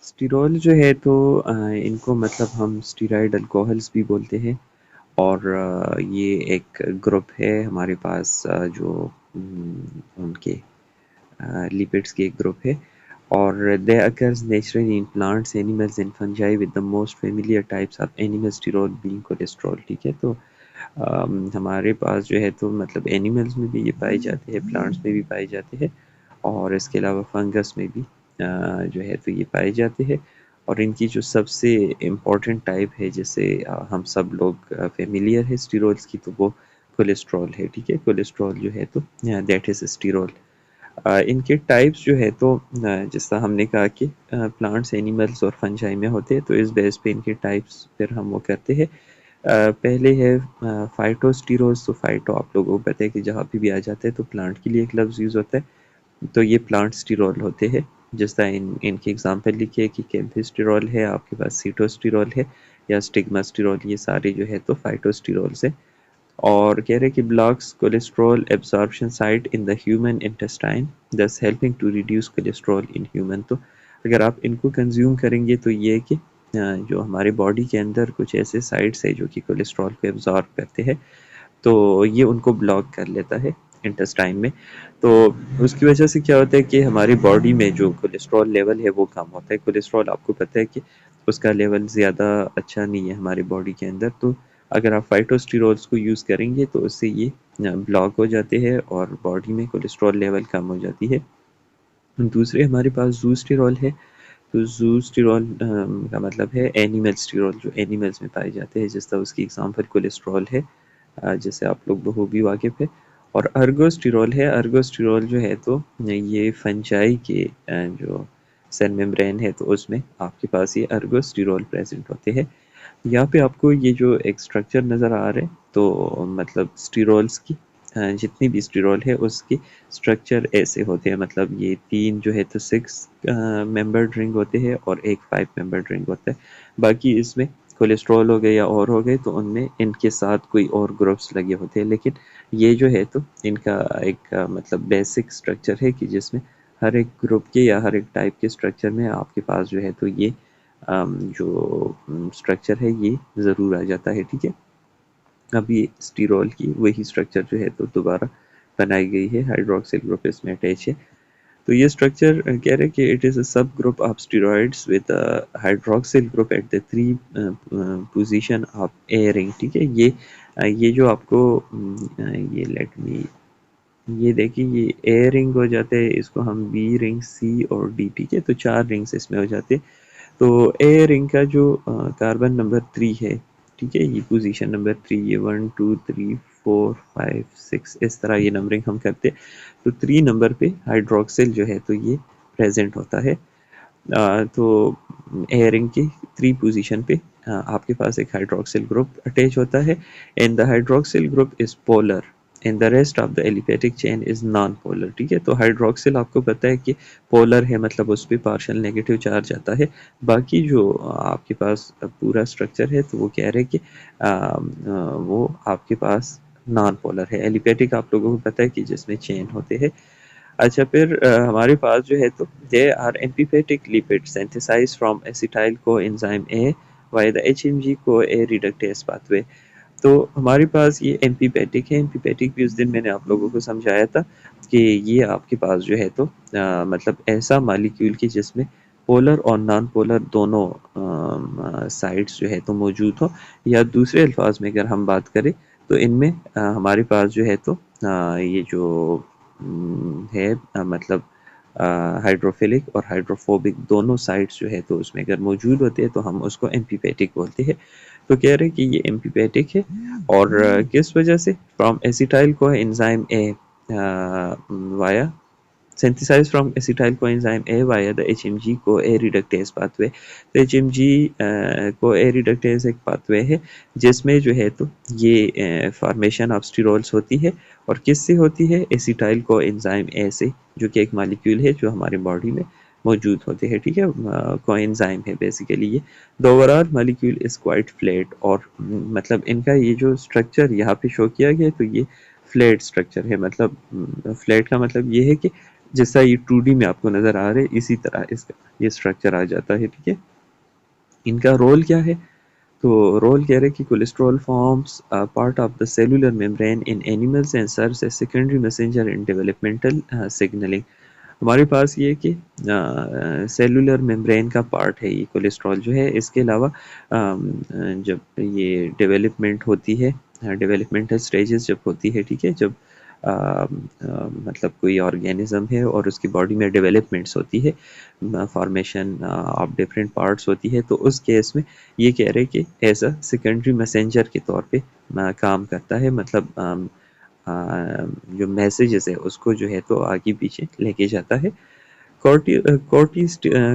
स्टीरॉल जो है तो इनको मतलब हम स्टीरॉयड अल्कोहल्स भी बोलते हैं और ये एक ग्रुप है हमारे पास जो उनके लिपिड्स की एक ग्रुप है और they occurs naturally in plants animals and fungi with the most familiar types of animal sterol being cholesterol. ठीक है, तो हमारे पास जो है तो मतलब एनिमल्स में भी ये पाए जाते हैं, प्लांट्स में भी पाए जाते हैं और इसके अलावा फंगस में भी जो है तो ये पाए जाते हैं। और इनकी जो सबसे इम्पोर्टेंट टाइप है जिससे हम सब लोग फेमिलियर है स्टीरोल्स की, तो वो कोलेस्ट्रॉल है। ठीक है, कोलेस्ट्रॉल जो है तो दैट इज स्टीरोल। इनके टाइप्स जो है तो जैसा हमने कहा कि प्लांट्स एनिमल्स और फंजाई में होते हैं, तो इस बेस पे इनके टाइप्स फिर हम वो करते हैं। पहले है फाइटोस्टीरोल्स। तो फाइटो आप लोगों को पता है कि जहाँ पे भी आ जाता है तो प्लांट के लिए एक लफ्ज़ यूज़ होता है, तो ये प्लांट स्टीरोल होते हैं। जिस तरह इनकी एग्जांपल लिखिए कि कैम्फिस्टिरोल है, आपके पास सीटोस्टिरोल है या स्टिग्मास्टिरोल, ये सारे जो है तो फाइटोस्टिरोल्स है। और कह रहे कि blocks cholesterol absorption site in the human intestine thus helping to reduce cholesterol in human. तो अगर आप इनको कंज्यूम करेंगे तो ये है कि जो हमारे बॉडी के अंदर कुछ ऐसे साइट्स है जो कि कोलेस्ट्रॉल को एब्जॉर्ब करते हैं, तो ये उनको ब्लॉक कर लेता है इंटेस्टाइन में। तो उसकी वजह से क्या होता है कि हमारी बॉडी में जो कोलेस्ट्रॉल लेवल है वो कम होता है। कोलेस्ट्रॉल आपको पता है कि उसका लेवल ज़्यादा अच्छा नहीं है हमारी बॉडी के अंदर, तो अगर आप फाइटोस्टीरोल्स को यूज़ करेंगे तो उससे ये ब्लॉक हो जाते हैं और बॉडी में कोलेस्ट्रॉल लेवल कम हो जाती है। दूसरे हमारे पास ज़ूस्टिरोल है। तो ज़ूस्टिरोल का मतलब है एनिमल स्टीरोल, जो एनिमल्स में पाए जाते हैं, जिस तरह उसकी एग्जांपल कोलेस्ट्रॉल है जिससे आप लोग बखूबी वाकिफ़ है। और अर्गोस्टिरोल है। अर्गोस्टिरोल जो है तो ये फंजाई के जो सेल मेम्ब्रेन है तो उसमें आपके पास ये अर्गोस्टिरोल प्रेजेंट होते हैं। यहाँ पे आपको ये जो एक स्ट्रक्चर नज़र आ रहा है, तो मतलब स्टीरोल्स की जितनी भी स्टीरोल है उसकी स्ट्रक्चर ऐसे होते हैं। मतलब ये तीन जो है तो 6 मेंबर्ड रिंग होते हैं और एक 5 मेंबर्ड रिंग होता है। बाकी इसमें कोलेस्ट्रॉल हो गए या और हो गए तो उनमें इनके साथ कोई और ग्रुप्स लगे होते हैं, लेकिन ये जो है तो इनका एक मतलब बेसिक स्ट्रक्चर है कि जिसमें हर एक ग्रुप के या हर एक टाइप के स्ट्रक्चर में आपके पास जो है तो ये जो स्ट्रक्चर है ये ज़रूर आ जाता है। ठीक है, अब ये स्टीरोल की वही स्ट्रक्चर जो है तो दोबारा बनाई गई है, हाइड्रोक्सिल ग्रुप इसमें अटैच है। तो ये स्ट्रक्चर कह रहे हैं कि इट इज़ अ सब group of steroids with hydroxyl group at the 3 position of a ring. ठीक है, ये जो आपको ये लेट मी ये देखिए ये ए रिंग हो जाते हैं, इसको हम बी रिंग, सी और डी। ठीक है, तो 4 रिंग्स इसमें हो जाते हैं। तो ए रिंग का जो कार्बन नंबर 3 है, ठीक है, ये पोजीशन नंबर 3, ये 1 2 3 4 5 6 इस तरह ये नंबरिंग हम करते हैं। तो 3 नंबर पे हाइड्रोक्सिल जो है तो ये प्रेजेंट होता है। तो ए रिंग की 3 पोजीशन पे आपके पास एक हाइड्रोक्सिल ग्रुप अटैच होता है and the hydroxyl group is polar and the rest of the aliphatic chain is non polar. ठीक है, तो हाइड्रोक्सिल आपको पता है कि पोलर है, मतलब उस पर पार्शियल नेगेटिव चार्ज आता है। बाकी जो आपके पास पूरा स्ट्रक्चर है तो वो कह रहे हैं कि वो आपके पास नॉन पोलर है। एलिफेटिक आप लोगों को पता है कि जिसमें चेन होते हैं। अच्छा, फिर हमारे पास जो है तो they are amphipathic lipid synthesize from acetyl coenzyme A via the HMG CoA reductase pathway. तो हमारे पास ये एम्फीपेटिक है। एम्फीपेटिक भी उस दिन मैंने आप लोगों को समझाया था कि ये आपके पास जो है तो मतलब ऐसा मालिक्यूल की जिसमें पोलर और नॉन पोलर दोनों साइड्स जो है तो मौजूद हो, या दूसरे अल्फाज में अगर हम बात करें तो इनमें हमारे पास जो है तो ये जो है मतलब हाइड्रोफिलिक और हाइड्रोफोबिक दोनों साइड्स जो है तो उसमें अगर मौजूद होते हैं तो हम उसको एम्फीपेटिक बोलते हैं। तो कह रहे हैं कि ये एम्फीपेटिक है और किस वजह से, from acetyl co enzyme A via synthesized from acetyl coenzyme A via the HMG CoA reductase pathway। तो HMG CoA reductase एक पाथवे है जिसमें जो है तो ये फॉर्मेशन ऑफ स्टीरोल्स होती है। और किससे होती है? एसिटाइल कोएंजाइम A से, जो कि एक मॉलिक्यूल है जो हमारे बॉडी में मौजूद होते हैं। ठीक है, कोएंजाइम है बेसिकली ये। The overall molecule is quite flat और मतलब इनका ये जो स्ट्रक्चर यहाँ पे शो किया गया तो ये फ्लैट स्ट्रक्चर है। मतलब फ्लैट का मतलब ये है कि जैसा ये 2D में आपको नज़र आ रहा है इसी तरह इसका ये स्ट्रक्चर आ जाता है, ठीक है। इनका रोल क्या है? तो रोल कह रहे हैं कि cholesterol forms part of the cellular membrane in animals and serves as secondary messenger in developmental signalling. हमारे पास ये कि सेलुलर मेम्ब्रेन का पार्ट है ये कोलेस्ट्रॉल जो है। इसके अलावा जब ये डेवलपमेंट होती है, डेवलपमेंटल स्टेजेस जब होती है, ठीक है, जब मतलब कोई ऑर्गेनिज्म है और उसकी बॉडी में डेवलपमेंट्स होती है, फॉर्मेशन ऑफ डिफरेंट पार्ट्स होती है, तो उस केस में ये कह रहे हैं कि एज अ सेकेंडरी मैसेंजर के तौर पे काम करता है, मतलब जो मैसेजेस है उसको जो है तो आगे पीछे लेके जाता है।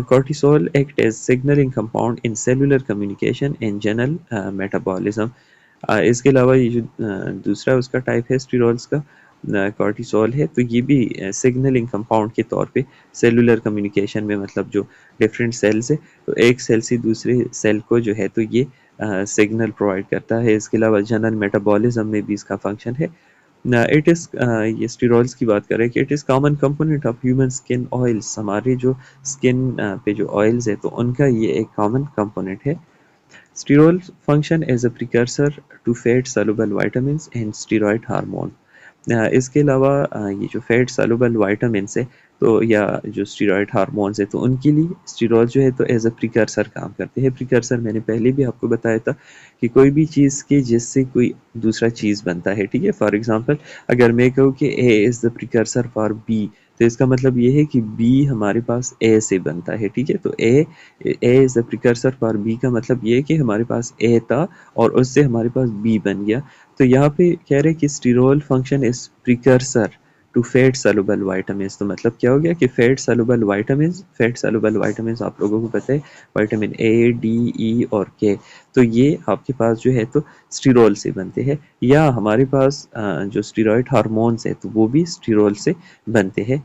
Cortisol act as signaling compound in cellular communication and general metabolism। इसके अलावा ये जो दूसरा उसका टाइप है स्टीरॉल्स का, कॉर्टिसोल है, तो ये भी सिग्नलिंग कंपाउंड के तौर पे सेलुलर कम्युनिकेशन में, मतलब जो डिफरेंट सेल्स है तो एक सेल से दूसरे सेल को जो है तो ये सिग्नल प्रोवाइड करता है। इसके अलावा जनरल मेटाबॉलिज्म में भी इसका फंक्शन है। इट इज़ ये स्टीरॉयड्स की बात करें कि it is common component of human skin oils. हमारे जो स्किन पे जो ऑयल्स है तो उनका ये एक कॉमन कंपोनेंट है। Sterols function as a precursor to fat-soluble vitamins and steroid hormone। इसके अलावा ये जो फैट सॉल्युबल विटामिन्स है तो या जो स्टीरॉयड हार्मोन्स है तो उनके लिए स्टीरॉल जो है तो एज अ प्रिकर्सर काम करते हैं। प्रिकर्सर मैंने पहले भी आपको बताया था कि कोई भी चीज़ के जिससे कोई दूसरा चीज़ बनता है, ठीक है। फॉर एग्जांपल अगर मैं कहूँ कि A is the precursor for B, तो इसका मतलब ये है कि बी हमारे पास ए से बनता है, ठीक है। तो A is the precursor for B का मतलब ये है कि हमारे पास ए था और उससे हमारे पास बी बन गया। तो यहाँ पे कह रहे हैं कि sterol function is precursor to fat soluble vitamins. तो मतलब क्या हो गया कि फैट सॉल्युबल विटामिन्स आप लोगों को पता है विटामिन ए, डी, ई और के, तो ये आपके पास जो है तो स्टीरोल से बनते हैं। या हमारे पास जो स्टीरॉयड हार्मोन्स है तो वो भी स्टीरोल से बनते हैं।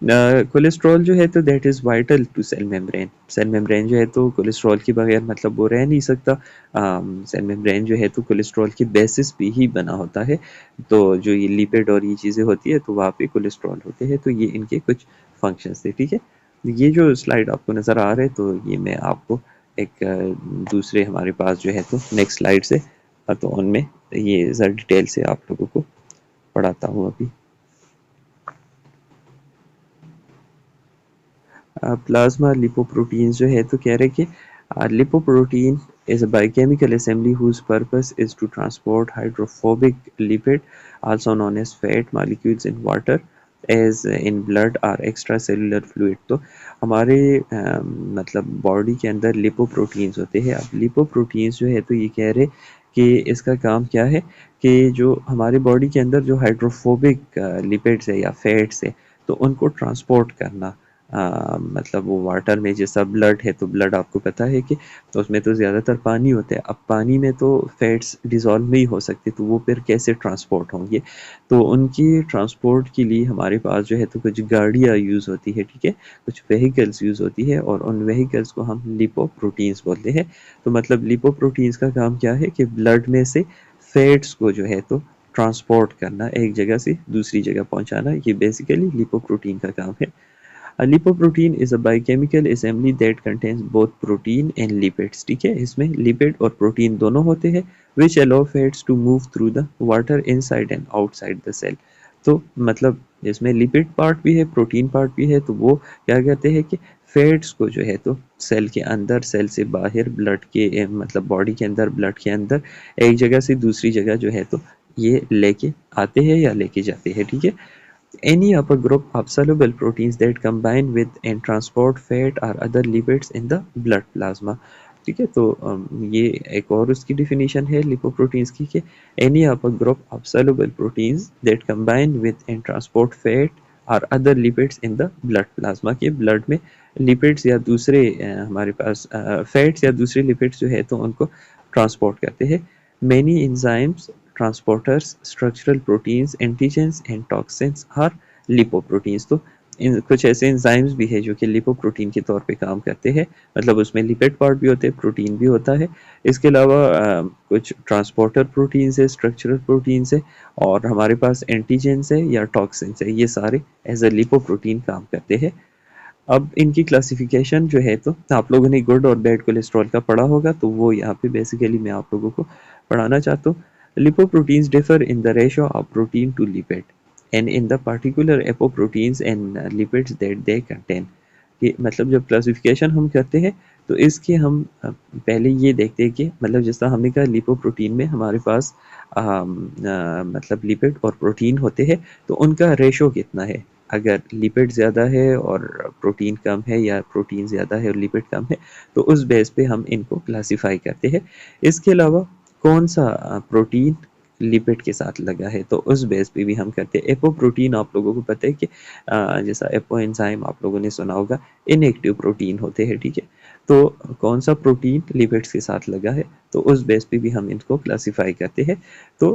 कोलेस्ट्रॉल जो है तो that is vital to cell membrane. Cell membrane जो है तो कोलेस्ट्रॉल के बगैर मतलब वो रह नहीं सकता। सेल मेम्ब्रेन जो है तो कोलेस्ट्रॉल के बेसिस पे ही बना होता है। तो जो ये लिपिड और ये चीज़ें होती है तो वहाँ पे कोलेस्ट्रॉल होते हैं। तो ये इनके कुछ फंक्शंस थे, ठीक है। ये जो स्लाइड आपको नज़र आ रहे हैं तो ये मैं आपको एक दूसरे हमारे पास जो है तो नेक्स्ट स्लाइड से तो उनमें ये ज़रा डिटेल से आप लोगों को पढ़ाता हूँ अभी। प्लाज्मा लिपोप्रोटीन्स जो है तो कह रहे कि lipoprotein is a biochemical assembly whose purpose is to transport hydrophobic lipid, also known as fat molecules in water, as in blood or extracellular fluid। तो हमारे मतलब बॉडी के अंदर लिपोप्रोटीन्स होते हैं। अब लिपोप्रोटीन्स जो है तो ये कह रहे कि इसका काम क्या है कि जो हमारे बॉडी के अंदर जो हाइड्रोफोबिक लिपिड्स है या फैट्स है तो उनको ट्रांसपोर्ट करना। मतलब वो वाटर में जैसा ब्लड है तो ब्लड आपको पता है कि तो उसमें तो ज़्यादातर पानी होता है। अब पानी में तो फैट्स डिज़ोल्व नहीं हो सकते तो वो फिर कैसे ट्रांसपोर्ट होंगे? तो उनकी ट्रांसपोर्ट के लिए हमारे पास जो है तो कुछ गाड़ियाँ यूज़ होती है, ठीक है? कुछ व्हीकल्स यूज़ होती है और उन व्हीकल्स को हम लिपोप्रोटीन्स बोलते हैं। तो मतलब लिपोप्रोटीन्स का काम क्या है कि ब्लड में से फैट्स को जो है तो ट्रांसपोर्ट करना, एक जगह से दूसरी जगह पहुँचाना, ये बेसिकली लिपोप्रोटीन का काम है। A lipoprotein is a biochemical assembly that contains both protein and lipids। ठीक है, इसमें लिपिड और प्रोटीन दोनों होते हैं which allow fats to move through the water inside and outside the cell। तो मतलब इसमें लिपिड पार्ट भी है, प्रोटीन पार्ट भी है। तो वो क्या कहते हैं कि फैट्स को जो है तो सेल के अंदर, सेल से बाहर, ब्लड के मतलब बॉडी के अंदर, ब्लड के अंदर एक जगह से दूसरी जगह जो है तो ये लेके आते हैं या लेके जाते हैं, ठीक है। Any of a group of soluble proteins that combine with and transport fat or other lipids in the blood plasma। ठीक है, तो ये एक और उसकी डिफिनीशन है लिपोप्रोटीन्स की कि any of a group of soluble proteins that combine with and transport fat or other lipids in the blood plasma, के ब्लड में लिपिड्स या दूसरे हमारे पास फैट्स या दूसरे लिपिड्स जो है तो उनको ट्रांसपोर्ट करते हैं। Many enzymes, transporters, structural proteins, antigens and toxins are lipoproteins। तो कुछ ऐसे एंजाइम्स भी है जो कि लिपोप्रोटीन के तौर पे काम करते हैं, मतलब उसमें लिपिड पार्ट भी होते हैं, प्रोटीन भी होता है। इसके अलावा कुछ ट्रांसपोर्टर प्रोटीन्स है, स्ट्रक्चरल प्रोटीन्स है, और हमारे पास एंटीजेंस है या टॉक्सिन्स है, ये सारे एज अ लिपोप्रोटीन काम करते हैं। अब इनकी क्लासिफिकेशन जो है, तो आप लोगों ने गुड और बैड कोलेस्ट्रॉल का पढ़ा होगा, तो वो यहाँ पे बेसिकली मैं आप लोगों को पढ़ाना चाहता हूँ। Lipoproteins differ in the ratio of protein to lipid and in the particular apoproteins and lipids that they contain. कि मतलब जब क्लासिफिकेशन हम करते हैं, तो इसके हम पहले ये देखते हैं कि मतलब जिस तरह हमने कहा लिपोप्रोटीन में हमारे पास मतलब लिपिड और प्रोटीन होते हैं, तो उनका रेशो कितना है। अगर लिपिड ज़्यादा है और प्रोटीन कम है, या प्रोटीन ज़्यादा है और लिपिड कम है, तो उस बेस पे हम इनको क्लासिफाई करते हैं। इसके अलावा कौन सा प्रोटीन लिपिड के साथ लगा है, तो उस बेस पे भी हम करते हैं। एपोप्रोटीन आप लोगों को पता है कि जैसा एपो एंजाइम आप लोगों ने सुना होगा, इनएक्टिव प्रोटीन होते हैं, ठीक है। तो कौन सा प्रोटीन लिपिड्स के साथ लगा है, तो उस बेस पे भी हम इनको क्लासिफाई करते हैं। तो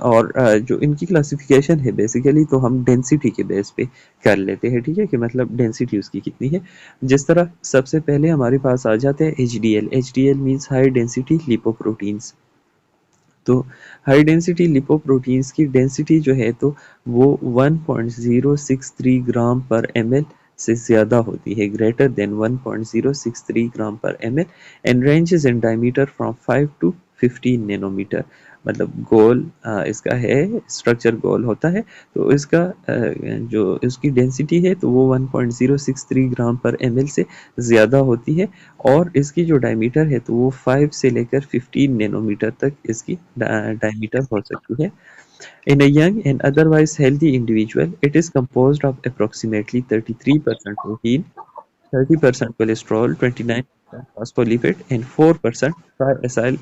और जो इनकी क्लासिफिकेशन है बेसिकली, तो हम डेंसिटी के बेस पे कर लेते हैं, ठीक है, कि मतलब डेंसिटी उसकी कितनी है। जिस तरह सबसे पहले हमारे पास आ जाते हैं HDL। HDL means high density lipoproteins. तो हाई डेंसिटी लिपोप्रोटीन्स की डेंसिटी जो है, तो वो 1.063 ग्राम पर ml से ज़्यादा होती है, ग्रेटर देन 1.063 ग्राम पर ml, and ranges in diameter from 5 to 15 nanometre. मतलब गोल इसका है, स्ट्रक्चर गोल होता है, तो इसका जो इसकी डेंसिटी है, तो वो 1.063 ग्राम पर ml से ज़्यादा होती है, और इसकी जो डायमीटर है, तो वो 5 से लेकर 15 नैनोमीटर तक इसकी डायमीटर हो सकती है। In a young and otherwise healthy individual, it is composed of approximately 33% protein, 30% cholesterol, 29% phospholipid and 4% triacyl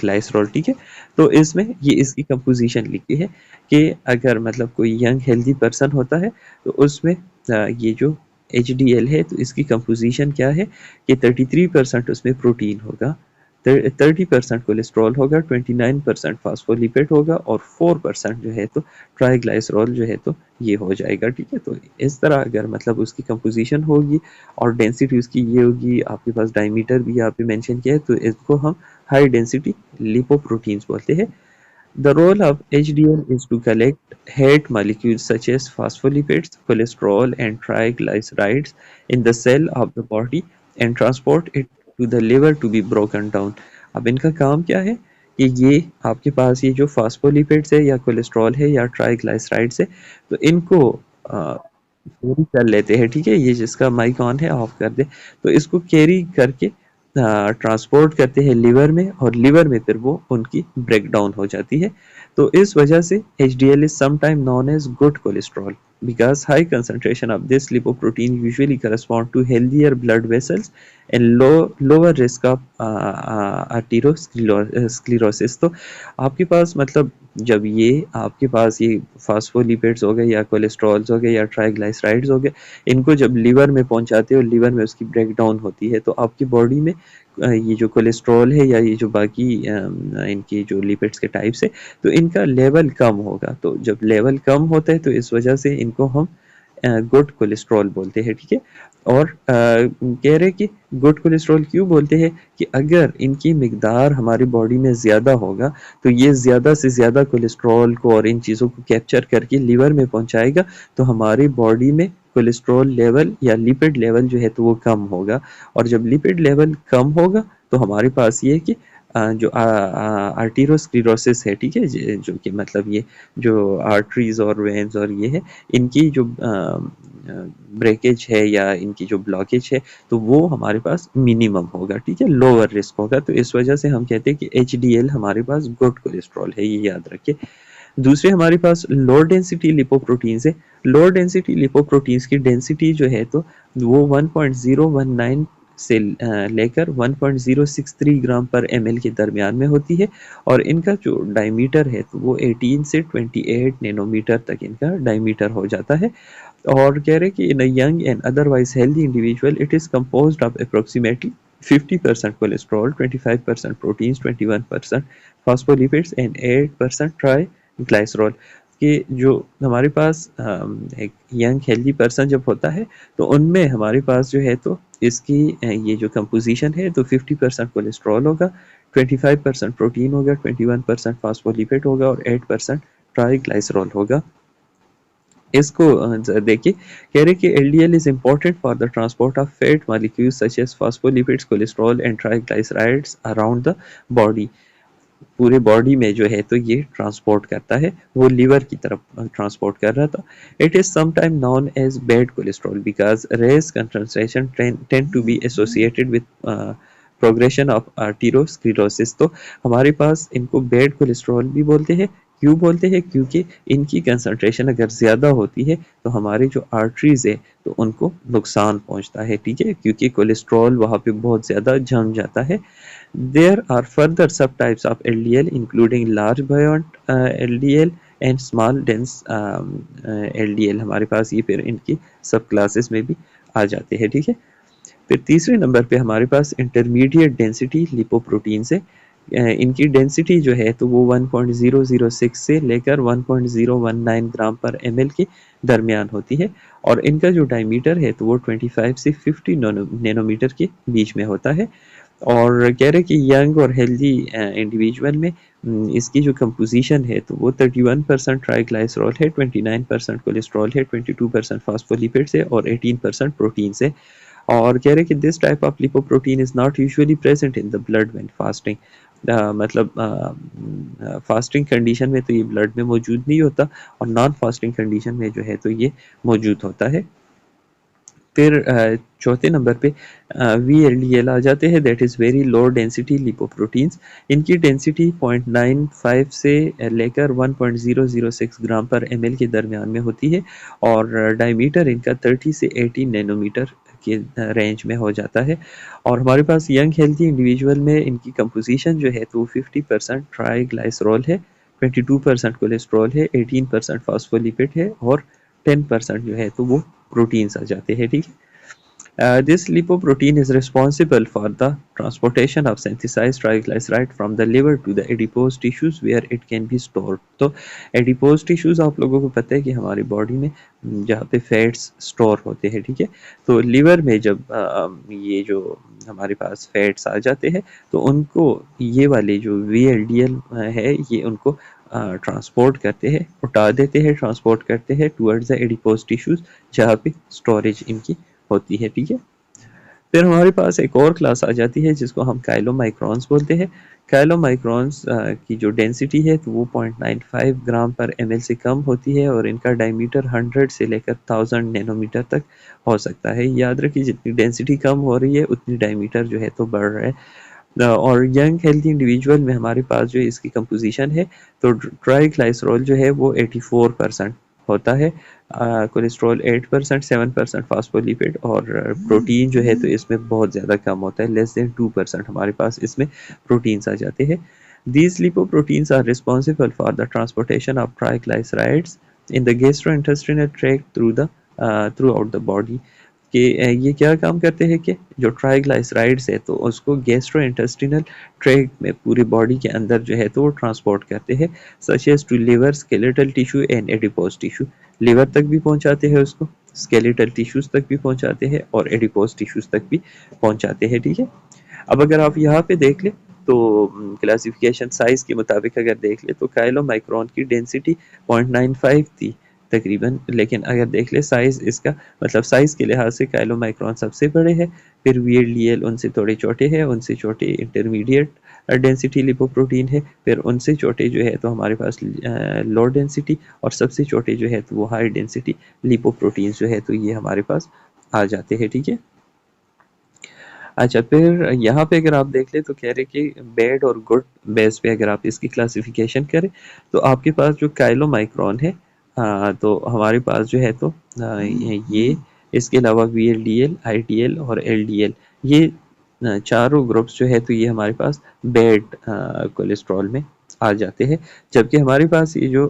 glycerol, ठीक है। तो इसमें ये इसकी कंपोजिशन लिखी है कि अगर मतलब कोई यंग हेल्दी पर्सन होता है, तो उसमें ये जो HDL है, तो इसकी कंपोजिशन क्या है कि 33% उसमें प्रोटीन होगा, 30% कोलेस्ट्रॉल होगा, 29% फास्फोलिपिड होगा, और 4% जो है तो ट्राइग्लाइसरॉल जो है तो ये हो जाएगा, ठीक है। तो इस तरह अगर मतलब उसकी कंपोजिशन होगी और डेंसिटी उसकी ये होगी, आपके पास डायमीटर भी यहाँ पे मेंशन किया है, तो इसको हम हाई डेंसिटी लिपोप्रोटीन्स बोलते हैं। The role of HDL is to collect head molecules such as phospholipids, cholesterol, and triglycerides in the cell of the body and transport it to the liver to be broken down. अब इनका काम क्या है कि ये आपके पास ये जो फास्फोलिपिड्स है या कोलेस्ट्रॉल है या ट्राइग्लाइसराइड्स है, तो इनको कैरी कर लेते हैं, ठीक है। ये जिसका माइक ऑन है ऑफ कर दे, तो इसको कैरी करके ट्रांसपोर्ट करते हैं लिवर में, और लिवर में फिर वो उनकी ब्रेक डाउन हो जाती है। तो इस वजह से HDL is sometimes known as good cholesterol because high concentration of this lipoprotein usually correspond to healthier blood vessels and lower risk of arteriosclerosis। तो आपके पास मतलब जब ये आपके पास ये फास्फोलिपिड्स हो गए या कोलेस्ट्रॉल्स हो गए या ट्राइग्लाइसराइड्स हो गए, इनको जब लिवर में पहुंचाते हो, लिवर में उसकी ब्रेक डाउन होती है, तो आपकी बॉडी में ये जो कोलेस्ट्रॉल है या ये जो बाकी इनकी जो लिपिड्स के टाइप्स है, तो इनका लेवल कम होगा। तो जब लेवल कम होता है, तो इस वजह से इनको हम गुड कोलेस्ट्रॉल बोलते हैं, ठीक है। और कह रहे कि गुड कोलेस्ट्रॉल क्यों बोलते हैं कि अगर इनकी मिकदार हमारी बॉडी में ज़्यादा होगा, तो ये ज़्यादा से ज़्यादा कोलेस्ट्रॉल को और इन चीज़ों को कैप्चर करके लिवर में पहुंचाएगा, तो हमारी बॉडी में कोलेस्ट्रॉल लेवल या लिपिड लेवल जो है तो वो कम होगा। और जब लिपिड लेवल कम होगा, तो हमारे पास ये है कि जो आर्टीरोस्क्लेरोसिस है, ठीक है, जो कि मतलब ये जो आर्टरीज और वेन्स और ये है, इनकी जो ब्रेकेज है या इनकी जो ब्लॉकेज है, तो वो हमारे पास मिनिमम होगा, ठीक है, लोअर रिस्क होगा। तो इस वजह से हम कहते हैं कि HDL हमारे पास गुड कोलेस्ट्रॉल है, ये याद रखिए। दूसरे हमारे पास लो डेंसिटी लिपोप्रोटीन्स है। लो डेंसिटी लिपोप्रोटीन्स की डेंसिटी जो है, तो वो 1.019 से लेकर 1.063 ग्राम पर ml के दरमियान में होती है, और इनका जो डायमीटर है, तो वो 18 से 28 नैनोमीटर तक इनका डायमीटर हो जाता है। और कह रहे कि in a young and otherwise healthy individual it is composed of approximately 50% cholesterol, 25% proteins, 21% phospholipids and 8% triglycerol। कि जो हमारे पास एक यंग हेल्दी पर्सन जब होता है तो उनमें हमारे पास जो है तो इसकी ये जो कंपोजिशन है तो 50% कोलेस्ट्रॉल होगा, 25% प्रोटीन होगा, 21% फास्फोलिपिड होगा और 8% ट्राइग्लिसरॉल होगा। इसको देखिए, कह रहे कि LDL is important for the transport of fat molecules such as phospholipids, cholesterol and triglycerides around the body. पूरे बॉडी में जो है तो ये ट्रांसपोर्ट करता है, वो लीवर की तरफ ट्रांसपोर्ट कर रहा था। It is sometime known as bad cholesterol because raised concentration tend to be associated with progression of arteriosclerosis. तो हमारे पास इनको बैड कोलेस्ट्रॉल भी बोलते हैं। क्यों बोलते हैं? क्योंकि इनकी कंसंट्रेशन अगर ज़्यादा होती है तो हमारे जो आर्टरीज है तो उनको नुकसान पहुंचता है, ठीक है, क्योंकि कोलेस्ट्रॉल वहाँ पे बहुत ज़्यादा जम जाता है। There are further subtypes of LDL including large buoyant LDL and small dense LDL। हमारे पास ये फिर इनकी सब क्लासेस में भी आ जाते हैं, ठीक है। फिर तीसरे नंबर पे हमारे पास इंटरमीडिएट डेंसिटी लिपोप्रोटीन्स है। इनकी डेंसिटी जो है तो वो 1.006 से लेकर 1.019 ग्राम पर ml के दरमियान होती है और इनका जो डायमीटर है तो वो 25 से 50 नैनोमीटर के बीच में होता है। और कह रहे कि यंग और हेल्दी इंडिविजुअल में इसकी जो कंपोजिशन है तो वो 31% ट्राइग्लिसरॉल है, 29% कोलेस्ट्रॉल है, 22% फास्फोलिपिड्स है और 18% प्रोटीन्स है। और कह रहे कि this type of lipoprotein is not usually present in the blood when fasting. मतलब फास्टिंग कंडीशन में तो ये ब्लड में मौजूद नहीं होता और नॉन फास्टिंग कंडीशन में जो है तो ये मौजूद होता है। फिर चौथे नंबर पे VLDL आ जाते हैं, that is very low density lipoproteins. इनकी डेंसिटी 0.95 से लेकर 1.006 ग्राम पर ml के दरमियान में होती है और डायमीटर इनका 30 से 80 नैनोमीटर के रेंज में हो जाता है। और हमारे पास यंग हेल्थी इंडिविजुअल में इनकी कंपोजिशन जो है तो 50% ट्राइग्लिसरॉल है, 22% कोलेस्ट्रॉल है, 18% फास्फोलिपिड है और 10% जो है तो वो प्रोटीन्स आ जाते हैं, ठीक है। This lipoprotein is responsible for the transportation of synthesized triglyceride from the liver to the adipose tissues where it can be stored। तो adipose tissues आप लोगों को पता है कि हमारी बॉडी में जहाँ पे फैट्स स्टोर होते हैं, ठीक है। तो लिवर में जब ये जो हमारे पास फैट्स आ जाते हैं तो उनको ये वाले जो VLDL है ये उनको ट्रांसपोर्ट करते हैं, उठा देते हैं, ट्रांसपोर्ट करते हैं टुवर्ड्स द एडिपोज टिश्यूज जहाँ पे स्टोरेज इनकी होती है, ठीक है। फिर हमारे पास एक और क्लास आ जाती है जिसको हम काइलोमाइक्रॉन्स बोलते हैं। काइलोमाइक्रॉन्स की जो डेंसिटी है तो वो 0.95 ग्राम पर ml से कम होती है और इनका डायमीटर 100 से लेकर 1000 नैनोमीटर तक हो सकता है। याद रखिए जितनी डेंसिटी कम हो रही है उतनी डायमीटर जो है तो बढ़ रहा है। और यंग हेल्थी इंडिविजुअल में हमारे पास जो इसकी कंपोजिशन है तो ट्राइग्लिसरॉल जो है वो 84% होता है, कोलेस्ट्रॉल 8%, 7% फास्फोलिपिड और प्रोटीन जो है तो इसमें बहुत ज़्यादा कम होता है, लेस देन 2% हमारे पास इसमें प्रोटीन्स आ जाते हैं। These lipoproteins are responsible for the transportation of triglycerides in the gastrointestinal tract throughout the body। कि ये क्या काम करते हैं कि जो ट्राइग्लिसराइड्स है तो उसको गैस्ट्रोइंटेस्टिनल ट्रैक्ट में पूरी बॉडी के अंदर जो है तो वो ट्रांसपोर्ट करते हैं, such as to liver, skeletal tissue and adipose tissue. Liver तक भी पहुंचाते हैं उसको, स्केलेटल टिश्यूज तक भी पहुंचाते हैं और एडिपोज टिश्यूज तक भी पहुंचाते हैं, ठीक है। अब अगर आप यहाँ पे देख ले तो क्लासिफिकेशन साइज के मुताबिक अगर देख ले तो काइलोमाइक्रॉन की डेंसिटी 0.95 थी तकरीबन, लेकिन अगर देख ले साइज इसका मतलब साइज के लिहाज से काइलोमाइक्रॉन सबसे बड़े हैं, फिर VLDL उनसे थोड़े छोटे हैं, उनसे छोटे इंटरमीडिएट डेंसिटी लिपोप्रोटीन है, फिर उनसे छोटे जो है तो हमारे पास लो डेंसिटी और सबसे छोटे जो है तो वो हाई डेंसिटी लिपोप्रोटीन जो है तो ये हमारे पास आ जाते हैं, ठीक है। अच्छा, फिर यहाँ पे अगर आप देख ले तो कह रहे कि बैड और गुड बेस पे अगर आप इसकी क्लासिफिकेशन करें तो आपके पास जो काइलोमाइक्रॉन है तो हमारे पास जो है तो ये इसके अलावा VLDL, IDL और LDL ये चारों ग्रुप्स जो है तो ये हमारे पास बैड कोलेस्ट्रॉल में आ जाते हैं, जबकि हमारे पास ये जो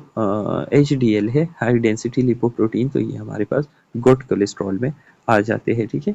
HDL है, हाई डेंसिटी लिपोप्रोटीन, तो ये हमारे पास गुड कोलेस्ट्रॉल में आ जाते हैं, ठीक है।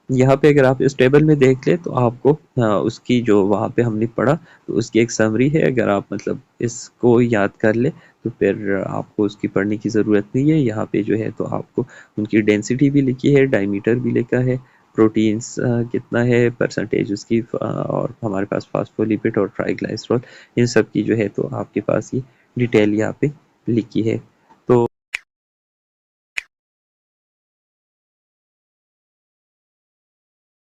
यहाँ पे अगर आप इस टेबल में देख लें तो आपको उसकी जो वहाँ पे हमने पढ़ा तो उसकी एक समरी है। अगर आप मतलब इसको याद कर ले तो फिर आपको उसकी पढ़ने की ज़रूरत नहीं है। यहाँ पे जो है तो आपको उनकी डेंसिटी भी लिखी है, डायमीटर भी लिखा है, प्रोटीन्स कितना है, परसेंटेज उसकी, और हमारे पास फास्फोलिपिड और ट्राइग्लाइसरॉल, इन सब की जो है तो आपके पास ये डिटेल यहाँ पे लिखी है।